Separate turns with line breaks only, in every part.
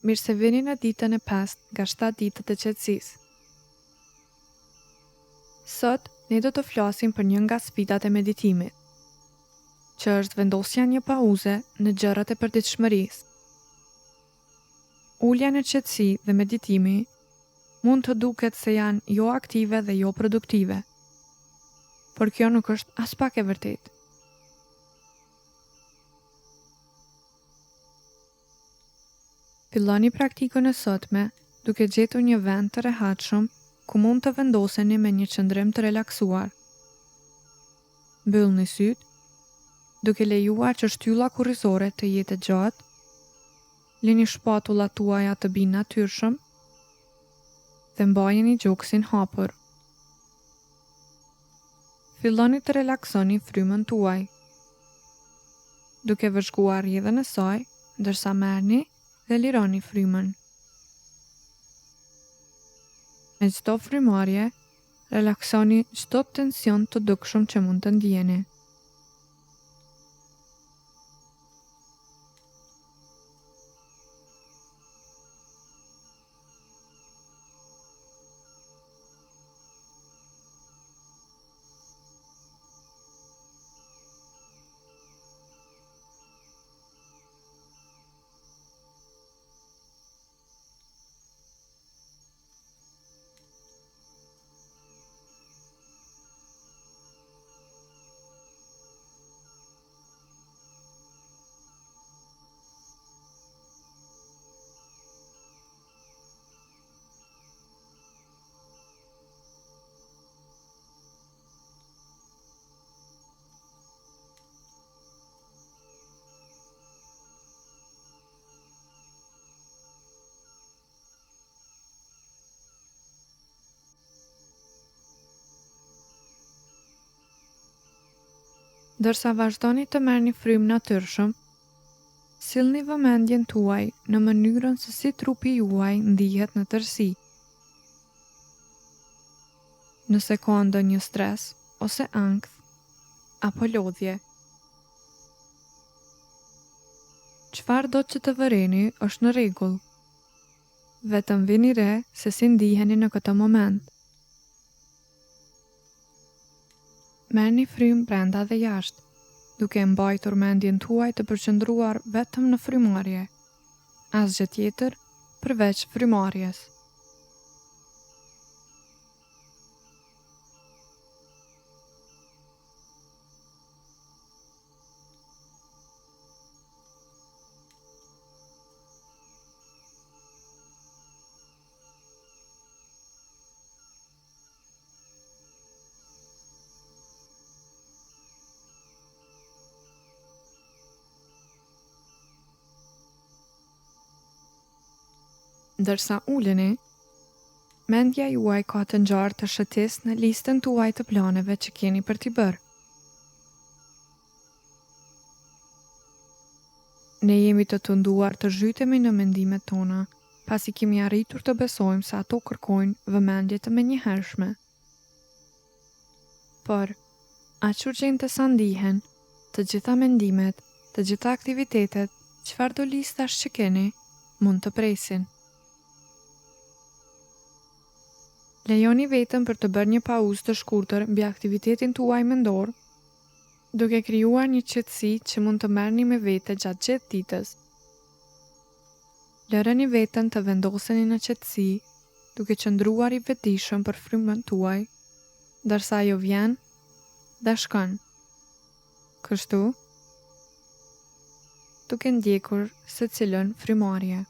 mirë se vini në ditën e 5 nga 7 ditët e qetësisë. Sot, ne do të flasim për një nga sfidat e meditimit, që është vendosja një pauze në gjërat e përditshmërisë. Ulja në qetësi dhe meditimi mund të duket se janë jo aktive dhe jo produktive, por kjo nuk është as pak e vërtetë. Filloni praktikën e sotme duke gjetur një vend të rehatshëm ku mund të vendoseni me një qëndrim të relaksuar. Mbyllni sytë, duke lejuar që shtylla kurrizore të jetë e gjatë, lini shpatullat tuaja të binë natyrshëm dhe mbajeni gjoksin hapur. Filloni të relaksoni frymën tuaj, duke vëzhguar rrjedhën e saj, ndërsa merrni dhe lironi frymën. Me çdo frymarrje, relaksoni çdo tension të dukshëm që mund të ndjeni. Ndërsa vazhdoni të merrni frymë natyrshëm, sillni vëmendjen tuaj në mënyrën se si trupi juaj ndihet në tërësi. Nëse ka ndonjë stres ose ankth apo lodhje. Çfarë do që të vëreni është në rregull. Vetëm vini re se si ndiheni në këtë moment. Merrni frymë brenda dhe jashtë, duke mbajtur mendjen tuaj të përqendruar vetëm në frymarrje, asgjë tjetër përveç frymarrjes. Ndërsa uleni, mendja juaj ka të ngjarë të shëtisë në listën tuaj të planeve që keni për t'i bërë. Ne jemi të tunduar të zhytemi në mendimet tona, pasi kemi arritur të besojmë se ato kërkojnë vëmendje të menjëhershme. Por, aq urgjente sa ndihen, të gjitha mendimet, të gjitha aktivitetet, çfarëdo listash që keni, mund të presin. Lejoni vetëm për të bërë një pauzë të shkurtër mbi aktivitetin tuaj mendor, duke krijuar një qetësi që mund të merrni me vete gjatë gjithë ditës. Lëreni veten të vendoseni në qetësi, duke qëndruar i vetëdijshëm për frymën tuaj, ndërsa ajo vjen dhe shkon. Kështu, duke ndjekur secilën frymarrje.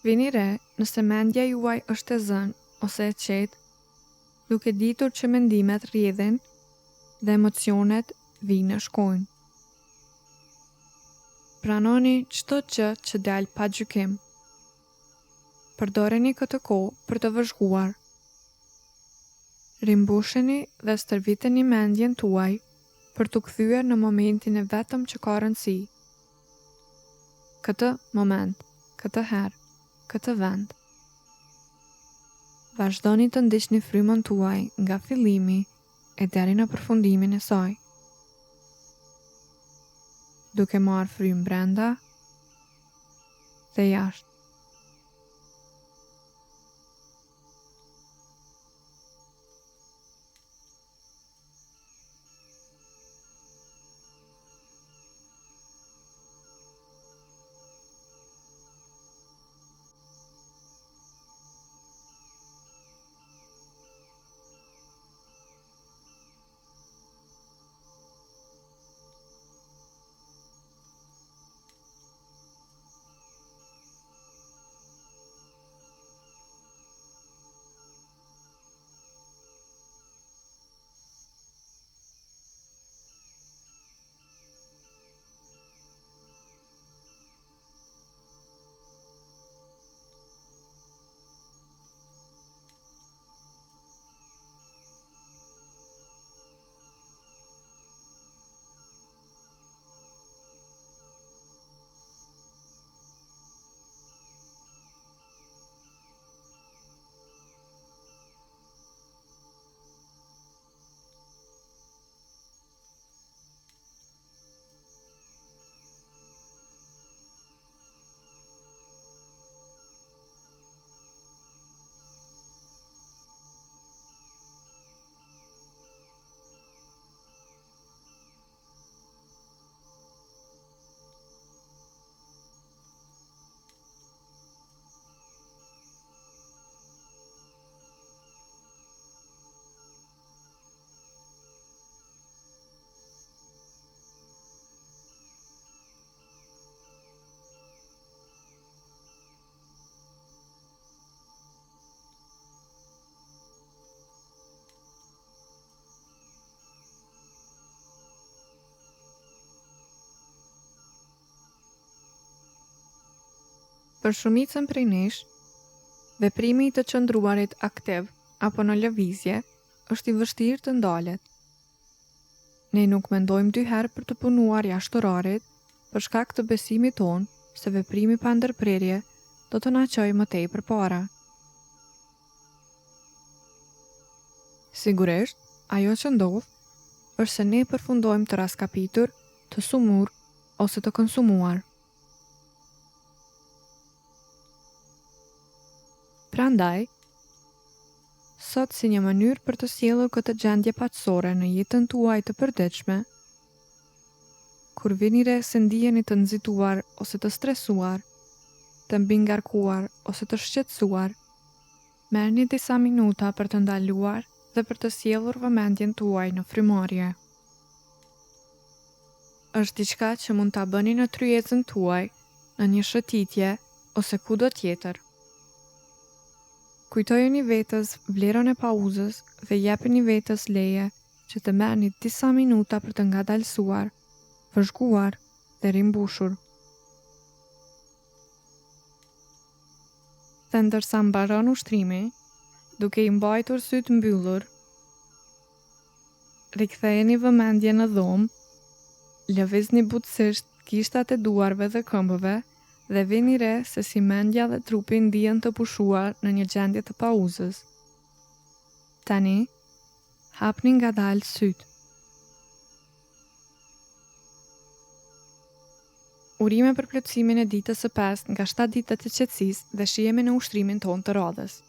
Vini re nëse mendja juaj është e zënë ose e qetë, duke ditur që mendimet rrjedhin dhe emocionet vinë e shkojnë. Pranoni çdo gjë që del pa gjykim. Përdoreni këtë kohë për të vëzhguar. Rimbusheni dhe stërviteni mendjen tuaj për t'u kthyer në momentin e vetëm që ka rëndësi. Këtë moment, këtë herë, këtë vend. Vazhdoni të ndiqni frymën tuaj nga fillimi e deri në përfundimin e saj. Duke marrë frymë brenda dhe jashtë. Për shumicën prej nesh, veprimi i të qëndruarit aktiv apo në lëvizje është i vështirë të ndalet. Ne nuk mendojmë 2 herë për të punuar jashtë orarit për shkak të besimit tonë se veprimi pa ndërprerje do të na çojë më tej përpara. Sigurisht, ajo që ndodh është se ne përfundojmë të raskapitur, të sumur ose të konsumuar. Prandaj, sot si një mënyrë për të sjellur këtë gjendje paqësore në jetën tuaj të përditshme, kur vini re se ndiheni të nxituar ose të stresuar, të mbingarkuar ose të shqetësuar, merrni disa minuta për të ndaluar dhe për të sjellur vëmendjen tuaj në frymarrje. Është diçka që mund ta bëni në tryezën tuaj, në një shëtitje ose kudo tjetër. Kujtojeni vetës vlerën e pauzës dhe jepeni vetës leje që të merrni disa minuta për të ngadalësuar, vëzhguar dhe rimbushur. Dhe ndërsa mbaron ushtrimi, duke i mbajtur sytë mbyllur, riktheheni vëmendjen në dhomë, lëvizni butësisht gishtat e duarve dhe këmbëve dhe vini re se si mendja dhe trupi ndihen të pushuar në një gjendje të pauzës. Tani, hapni ngadalë sytë. Urime për plotësimin e ditës së 5 nga 7 ditët e qetësisë dhe shihemi në ushtrimin tonë të radhës.